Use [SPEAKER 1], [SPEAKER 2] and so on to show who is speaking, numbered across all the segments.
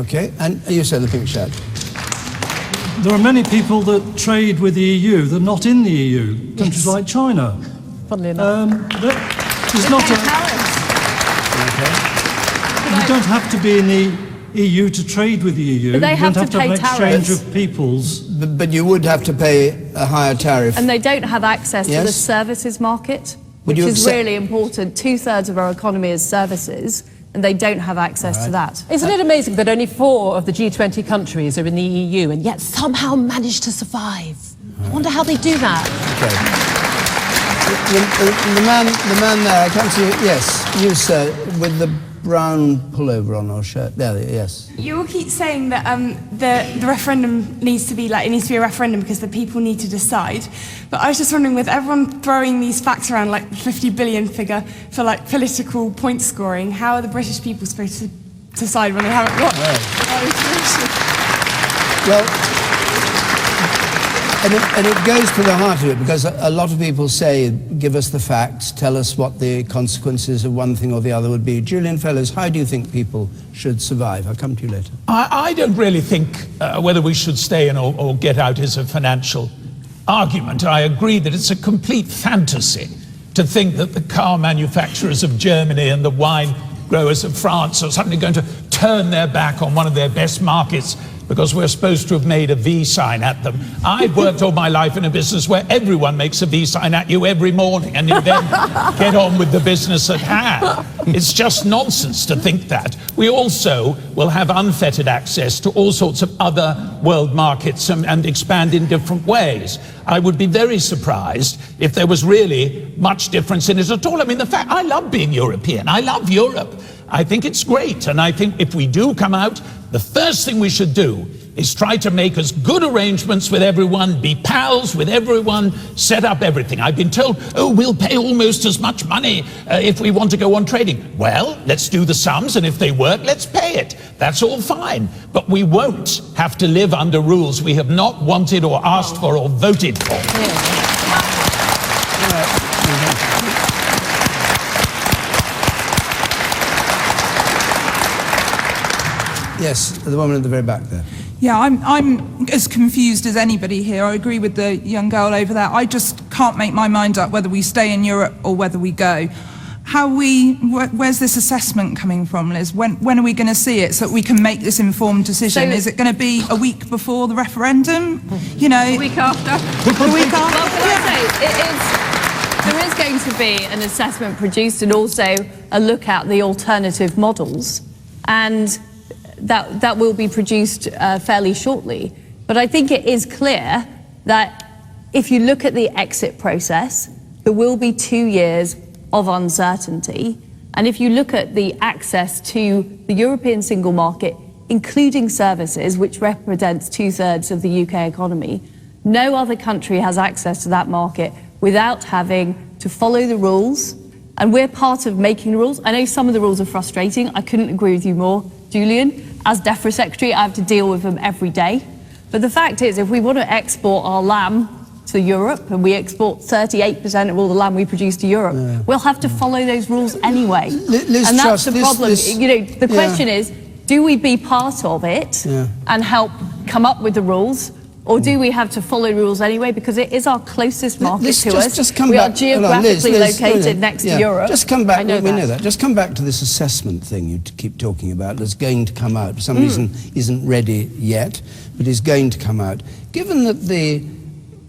[SPEAKER 1] Okay, and you said the pink shirt.
[SPEAKER 2] There are many people that trade with the EU that are not in the EU. Countries like China.
[SPEAKER 3] Funnily enough.
[SPEAKER 2] There's not a...
[SPEAKER 1] Okay.
[SPEAKER 2] You don't have to be in the EU to trade with the EU.
[SPEAKER 3] But they have
[SPEAKER 2] you don't
[SPEAKER 3] to
[SPEAKER 2] have
[SPEAKER 3] pay
[SPEAKER 2] to have an exchange
[SPEAKER 3] tariffs.
[SPEAKER 2] of peoples.
[SPEAKER 1] But you would have to pay a higher tariff.
[SPEAKER 3] And they don't have access to the
[SPEAKER 1] Yes.
[SPEAKER 3] services market,
[SPEAKER 1] Would
[SPEAKER 3] which
[SPEAKER 1] you
[SPEAKER 3] is
[SPEAKER 1] accept-
[SPEAKER 3] really important. 2/3 of our economy is services, and they don't have access to that.
[SPEAKER 4] Isn't it amazing that only 4 of the G20 countries are in the EU and yet somehow manage to survive? I wonder how they do that.
[SPEAKER 1] Okay. The man there, I can't see you. Yes, you, sir, with the brown pullover on your shirt. There, yes.
[SPEAKER 5] You all keep saying that the referendum needs to be it needs to be a referendum because the people need to decide. But I was just wondering, with everyone throwing these facts around, like the 50 billion figure for political point scoring, how are the British people supposed to decide when they haven't got information?
[SPEAKER 1] Well, and it goes to the heart of it, because a lot of people say, give us the facts, tell us what the consequences of one thing or the other would be. Julian Fellowes, how do you think people should survive? I'll come to you later.
[SPEAKER 6] I don't really think whether we should stay in or get out is a financial argument. I agree that it's a complete fantasy to think that the car manufacturers of Germany and the wine growers of France are suddenly going to turn their back on one of their best markets because we're supposed to have made a V sign at them. I've worked all my life in a business where everyone makes a V sign at you every morning and you then get on with the business at hand. It's just nonsense to think that. We also will have unfettered access to all sorts of other world markets and expand in different ways. I would be very surprised if there was really much difference in it at all. I mean, I love being European. I love Europe. I think it's great, and I think if we do come out, the first thing we should do is try to make as good arrangements with everyone, be pals with everyone, set up everything. I've been told, oh, we'll pay almost as much money if we want to go on trading. Well, let's do the sums, and if they work, let's pay it. That's all fine. But we won't have to live under rules we have not wanted or asked for or voted for.
[SPEAKER 3] Yeah.
[SPEAKER 1] Yes, the woman at the very back there.
[SPEAKER 7] Yeah, I'm as confused as anybody here. I agree with the young girl over there. I just can't make my mind up whether we stay in Europe or whether we go. Where's this assessment coming from, Liz? When are we going to see it so that we can make this informed decision? Is it going to be a week before the referendum? You know,
[SPEAKER 3] A week after.
[SPEAKER 7] A week after.
[SPEAKER 3] Well, can I say, there is going to be an assessment produced and also a look at the alternative models, and that will be produced fairly shortly. But I think it is clear that if you look at the exit process, there will be 2 years of uncertainty. And if you look at the access to the European single market, including services, which represents 2/3 of the UK economy, no other country has access to that market without having to follow the rules. And we're part of making the rules. I know some of the rules are frustrating. I couldn't agree with you more, Julian. As DEFRA Secretary, I have to deal with them every day. But the fact is, if we want to export our lamb to Europe, and we export 38% of all the lamb we produce to Europe, we'll have to follow those rules anyway.
[SPEAKER 1] Liz
[SPEAKER 3] and
[SPEAKER 1] Truss,
[SPEAKER 3] that's the problem. The question is, do we be part of it and help come up with the rules, or do we have to follow rules anyway? Because it is our closest market to us.
[SPEAKER 1] Just come
[SPEAKER 3] we
[SPEAKER 1] back.
[SPEAKER 3] are geographically located next to Europe.
[SPEAKER 1] Just come back.
[SPEAKER 3] I know
[SPEAKER 1] we know that. Just come back to this assessment thing you keep talking about that's going to come out. For some reason isn't ready yet, but is going to come out. Given that the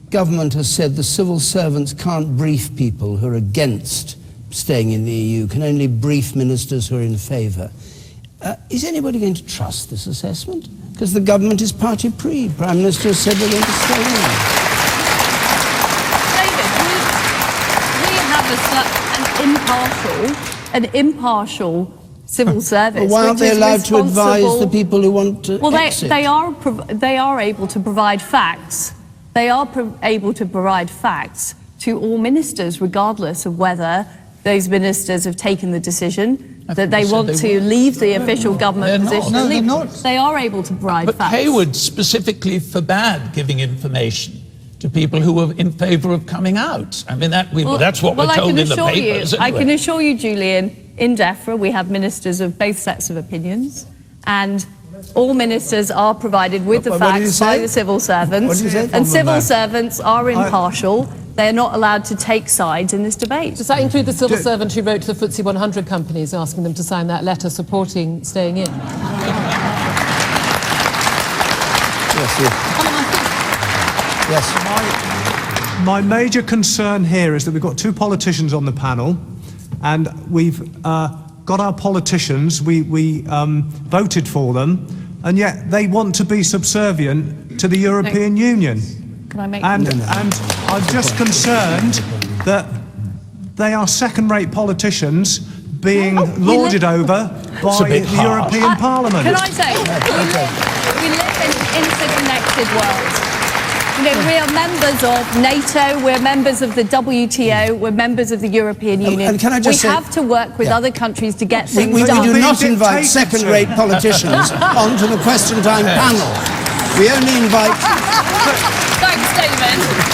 [SPEAKER 1] government has said the civil servants can't brief people who are against staying in the EU, can only brief ministers who are in favour, is anybody going to trust this assessment? Because the government is party pre. Prime Minister has said they're going to stay in.
[SPEAKER 3] David, we have an impartial civil service.
[SPEAKER 1] Well, why aren't they allowed to advise the people who want to exit?
[SPEAKER 3] They are able to provide facts. They are able to provide facts to all ministers, regardless of whether those ministers have taken the decision that they want to leave the official government position.
[SPEAKER 6] No, they're not.
[SPEAKER 3] They are able to provide facts.
[SPEAKER 6] But Hayward specifically forbade giving information to people who were in favour of coming out. I mean, that's what we're told in the papers.
[SPEAKER 3] I can assure you, Julian, in DEFRA we have ministers of both sets of opinions, and All ministers are provided with the
[SPEAKER 1] What did you
[SPEAKER 3] facts
[SPEAKER 1] say?
[SPEAKER 3] by the civil servants.
[SPEAKER 1] What did you say?
[SPEAKER 3] And civil servants are impartial. They're not allowed to take sides in this debate.
[SPEAKER 4] Does that include the civil servant who wrote to the FTSE 100 companies asking them to sign that letter supporting staying in?
[SPEAKER 1] Yes.
[SPEAKER 8] My major concern here is that we've got two politicians on the panel, and we've got our politicians, we voted for them, and yet they want to be subservient to the European Union.
[SPEAKER 3] Can I make...
[SPEAKER 8] And I'm just concerned that they are second-rate politicians being lorded over by the European Parliament.
[SPEAKER 3] Can I say, we live in an interconnected world. You know, we are members of NATO, we're members of the WTO, we're members of the European Union.
[SPEAKER 1] And can I just say,
[SPEAKER 3] we have to work with other countries to get things
[SPEAKER 1] we
[SPEAKER 3] done.
[SPEAKER 1] do not invite second-rate politicians onto the Question Time panel. We only invite...
[SPEAKER 3] Thanks, David.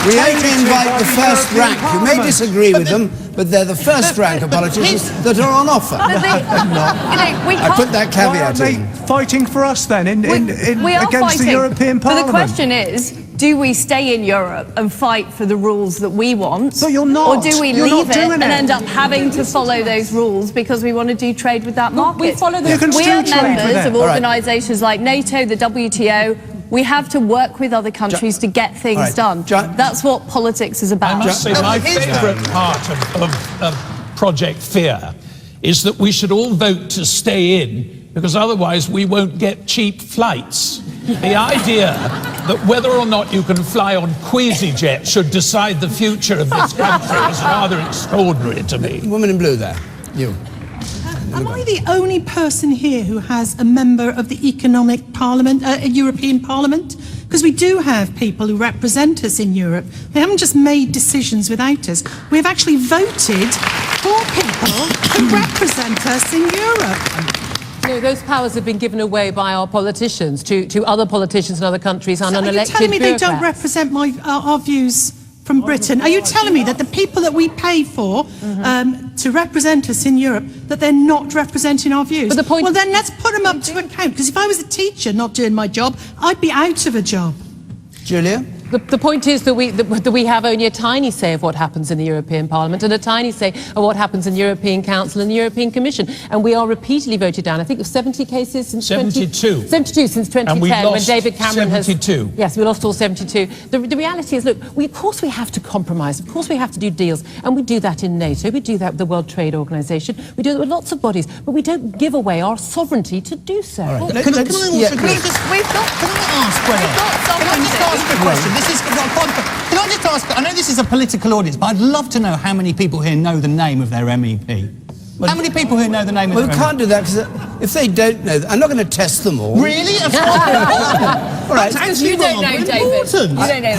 [SPEAKER 1] We only invite the first rank. You may disagree with them, but they're the first rank of politicians that are on offer. I put that caveat in.
[SPEAKER 8] Why are they fighting for us then
[SPEAKER 3] we are
[SPEAKER 8] against
[SPEAKER 3] fighting,
[SPEAKER 8] the European Parliament?
[SPEAKER 3] But the question is, do we stay in Europe and fight for the rules that we want?
[SPEAKER 8] But you're not.
[SPEAKER 3] Or do we
[SPEAKER 8] You're
[SPEAKER 3] leave
[SPEAKER 8] not
[SPEAKER 3] it
[SPEAKER 8] doing
[SPEAKER 3] and
[SPEAKER 8] it.
[SPEAKER 3] end up having to follow those rules because we want to do trade with that market?
[SPEAKER 4] We follow the...
[SPEAKER 8] You can
[SPEAKER 3] We
[SPEAKER 8] still
[SPEAKER 3] are
[SPEAKER 8] trade with
[SPEAKER 3] members
[SPEAKER 8] it.
[SPEAKER 3] of organisations like NATO, the WTO. We have to work with other countries to get things done. That's what politics is about.
[SPEAKER 6] I must say my favourite part of Project Fear is that we should all vote to stay in, because otherwise we won't get cheap flights. The idea that whether or not you can fly on QueasyJet should decide the future of this country is rather extraordinary to me.
[SPEAKER 1] Woman in blue there, you.
[SPEAKER 9] Am I the only person here who has a member of the Economic Parliament, European Parliament? Because we do have people who represent us in Europe. They haven't just made decisions without us. We've actually voted for people who represent us in Europe.
[SPEAKER 4] No, those powers have been given away by our politicians to other politicians in other countries and unelected
[SPEAKER 9] Are you telling me they don't
[SPEAKER 4] bureaucrats.
[SPEAKER 9] represent our views from Britain? Are you telling me that the people that we pay for to represent us in Europe, that they're not representing our views?
[SPEAKER 4] But the point...
[SPEAKER 9] Well, then let's put them up to account, because if I was a teacher not doing my job, I'd be out of a job.
[SPEAKER 1] Julia?
[SPEAKER 4] The point is that we have only a tiny say of what happens in the European Parliament and a tiny say of what happens in the European Council and the European Commission. And we are repeatedly voted down. I think of 70 cases since
[SPEAKER 6] 72.
[SPEAKER 4] 72 since 2010,
[SPEAKER 6] and we lost
[SPEAKER 4] when David Cameron
[SPEAKER 6] 72.
[SPEAKER 4] Yes, we lost all 72. The reality is, look, of course we have to compromise. Of course we have to do deals. And we do that in NATO. We do that with the World Trade Organization. We do it with lots of bodies. But we don't give away our sovereignty to do so.
[SPEAKER 1] All right.
[SPEAKER 10] Can I just ask a question? Can I just ask, I know this is a political audience, but I'd love to know how many people here know the name of their MEP. How many people here know the name of their MEP?
[SPEAKER 1] Well, we can't do that, because if they don't know, I'm not going to test them all.
[SPEAKER 10] Really? That's not
[SPEAKER 1] All right.
[SPEAKER 3] You don't know, David. You don't know the name.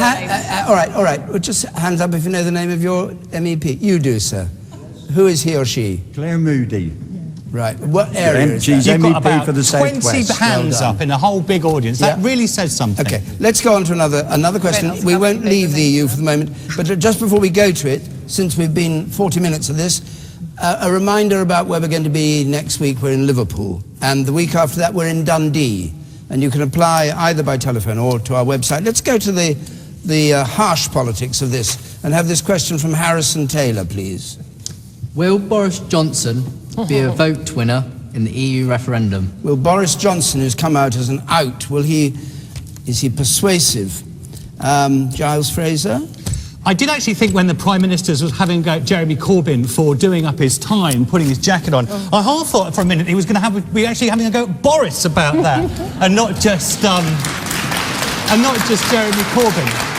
[SPEAKER 1] All right. Well, just hands up if you know the name of your MEP. You do, sir. Who is he or she?
[SPEAKER 11] Claire Moody.
[SPEAKER 1] Right. What area is
[SPEAKER 11] She's
[SPEAKER 1] that?
[SPEAKER 10] You've got
[SPEAKER 11] MEP
[SPEAKER 10] about
[SPEAKER 11] for the
[SPEAKER 10] 20
[SPEAKER 11] Southwest.
[SPEAKER 10] hands
[SPEAKER 1] Well done.
[SPEAKER 10] up in a whole big audience. That really says something.
[SPEAKER 1] Okay, let's go on to another question. We won't leave the EU for the moment, but just before we go to it, since we've been 40 minutes of this, a reminder about where we're going to be next week. We're in Liverpool, and the week after that we're in Dundee, and you can apply either by telephone or to our website. Let's go to the harsh politics of this and have this question from Harrison Taylor, please.
[SPEAKER 12] Will Boris Johnson be a vote winner in the EU referendum?
[SPEAKER 1] Will Boris Johnson, who's come out as an out, is he persuasive? Giles Fraser?
[SPEAKER 10] I did actually think when the Prime Minister was having a go at Jeremy Corbyn for doing up his tie and putting his jacket on, I half thought for a minute he was going to be actually having a go at Boris about that, and not just Jeremy Corbyn.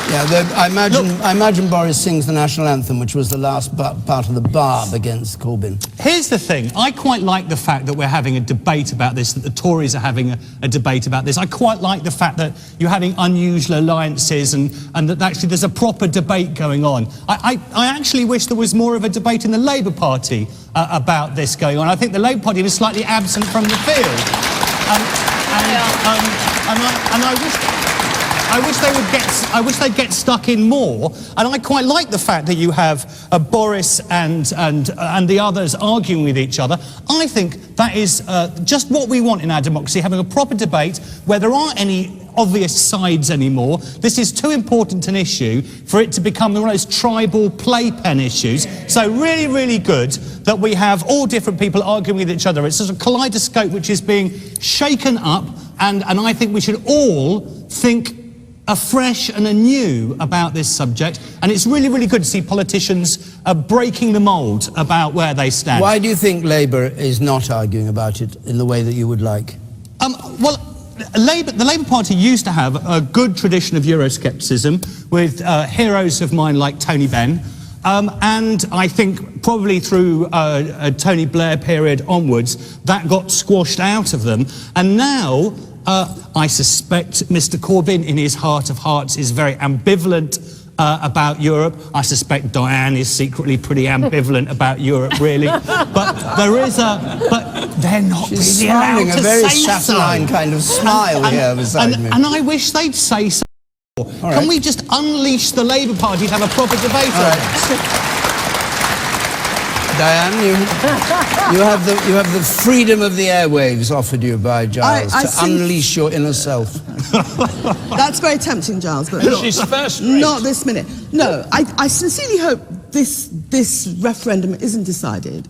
[SPEAKER 1] Yeah, I imagine Boris sings the national anthem, which was the last part of the barb against Corbyn.
[SPEAKER 10] Here's the thing. I quite like the fact that we're having a debate about this, that the Tories are having a debate about this. I quite like the fact that you're having unusual alliances and that actually there's a proper debate going on. I actually wish there was more of a debate in the Labour Party about this going on. I think the Labour Party was slightly absent from the field. And I wish... I wish they'd get stuck in more. And I quite like the fact that you have Boris and the others arguing with each other. I think that is just what we want in our democracy, having a proper debate where there aren't any obvious sides anymore. This is too important an issue for it to become one of those tribal playpen issues. So really, really good that we have all different people arguing with each other. It's sort of a kaleidoscope which is being shaken up, and I think we should all think afresh and anew about this subject, and it's really, really good to see politicians breaking the mould about where they stand.
[SPEAKER 1] Why do you think Labour is not arguing about it in the way that you would like?
[SPEAKER 10] Well, the Labour Party used to have a good tradition of Euroscepticism with heroes of mine like Tony Benn, and I think probably through a Tony Blair period onwards, that got squashed out of them, and now I suspect Mr Corbyn, in his heart of hearts, is very ambivalent about Europe. I suspect Diane is secretly pretty ambivalent about Europe, really. But there is but they're not
[SPEAKER 1] She's
[SPEAKER 10] really allowed
[SPEAKER 1] smiling
[SPEAKER 10] to
[SPEAKER 1] a very
[SPEAKER 10] say
[SPEAKER 1] saturnine
[SPEAKER 10] so.
[SPEAKER 1] kind of smile here beside me.
[SPEAKER 10] And I wish they'd say so. Can we just unleash the Labour Party to have a proper debate on this?
[SPEAKER 1] Diane, you have the freedom of the airwaves offered you by Giles to unleash your inner self.
[SPEAKER 11] That's very tempting, Giles, but
[SPEAKER 6] She's first rate.
[SPEAKER 11] not this minute. No, I sincerely hope this referendum isn't decided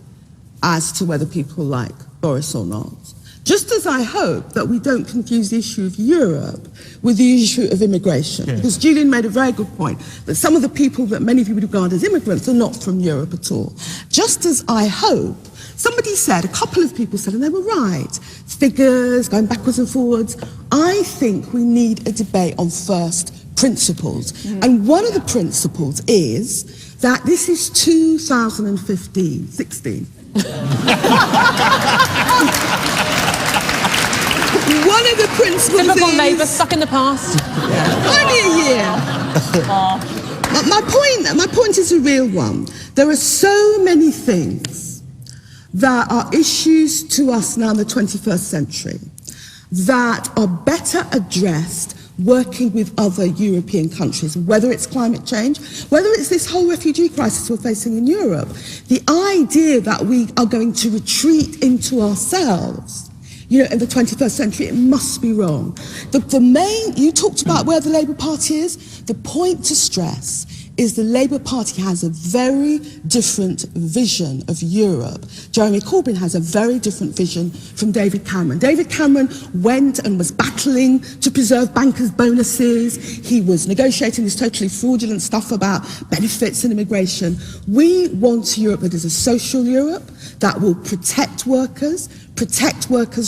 [SPEAKER 11] as to whether people like Boris or not. Just as I hope that we don't confuse the issue of Europe with the issue of immigration. Yeah. Because Julian made a very good point, that some of the people that many people regard as immigrants are not from Europe at all. Just as I hope, somebody said, a couple of people said, and they were right, figures, going backwards and forwards. I think we need a debate on first principles. Mm. And one of the principles is that this is 16. One of the principles
[SPEAKER 4] Typical
[SPEAKER 11] is...
[SPEAKER 4] Labour, stuck in the past.
[SPEAKER 11] Only a year. My point is a real one. There are so many things that are issues to us now in the 21st century that are better addressed working with other European countries, whether it's climate change, whether it's this whole refugee crisis we're facing in Europe. The idea that we are going to retreat into ourselves, you know, in the 21st century, it must be wrong. You talked about where the Labour Party is. The point to stress is the Labour Party has a very different vision of Europe. Jeremy Corbyn has a very different vision from David Cameron. David Cameron went and was battling to preserve bankers' bonuses. He was negotiating this totally fraudulent stuff about benefits and immigration. We want Europe that is a social Europe, that will protect workers'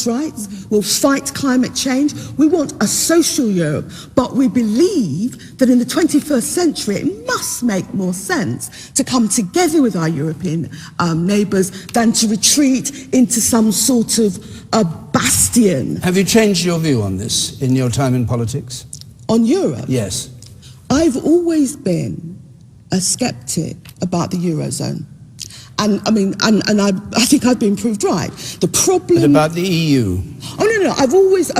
[SPEAKER 11] rights, will fight climate change. We want a social Europe, but we believe that in the 21st century it must make more sense to come together with our European neighbours than to retreat into some sort of a bastion.
[SPEAKER 1] Have you changed your view on this in your time in politics?
[SPEAKER 11] On Europe?
[SPEAKER 1] Yes.
[SPEAKER 11] I've always been a sceptic about the Eurozone. And I think I've been proved right. The problem...
[SPEAKER 1] But about the EU?
[SPEAKER 11] Oh, no. I've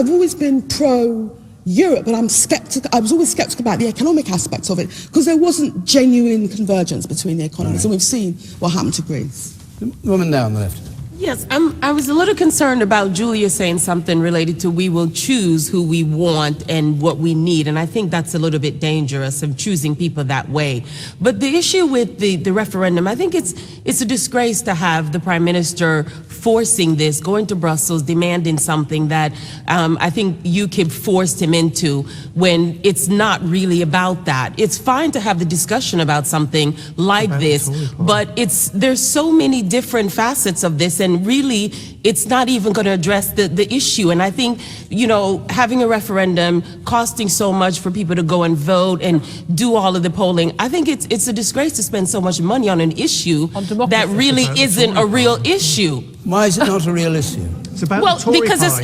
[SPEAKER 11] always been pro-Europe, but I was always sceptical about the economic aspects of it, because there wasn't genuine convergence between the economies, and we've seen what happened to Greece.
[SPEAKER 1] The woman there on the left.
[SPEAKER 13] Yes, I was a little concerned about Julia saying something related to we will choose who we want and what we need, and I think that's a little bit dangerous of choosing people that way. But the issue with the referendum, I think it's a disgrace to have the Prime Minister forcing this, going to Brussels, demanding something that I think UKIP forced him into when it's not really about that. It's fine to have the discussion about something like this, but there's so many different facets of this, and really it's not even going to address the issue. And I think, you know, having a referendum costing so much for people to go and vote and do all of the polling, I think it's a disgrace to spend so much money on an issue that really isn't a real issue.
[SPEAKER 1] Why is it not a real issue?
[SPEAKER 8] It's about
[SPEAKER 13] well,
[SPEAKER 8] the Tory
[SPEAKER 13] because
[SPEAKER 8] pie.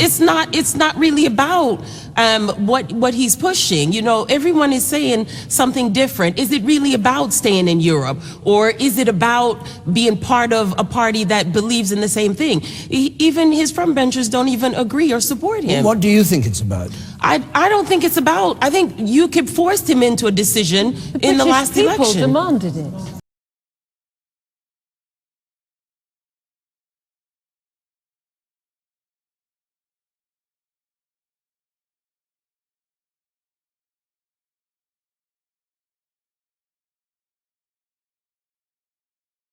[SPEAKER 13] it's not really about what he's pushing. You know, everyone is saying something different. Is it really about staying in Europe, or is it about being part of a party that believes in the same thing? Even his frontbenchers don't even agree or support him.
[SPEAKER 1] What do you think it's about?
[SPEAKER 13] I don't think it's about. I think UKIP forced him into a decision in the last
[SPEAKER 4] British people
[SPEAKER 13] election.
[SPEAKER 4] demanded it.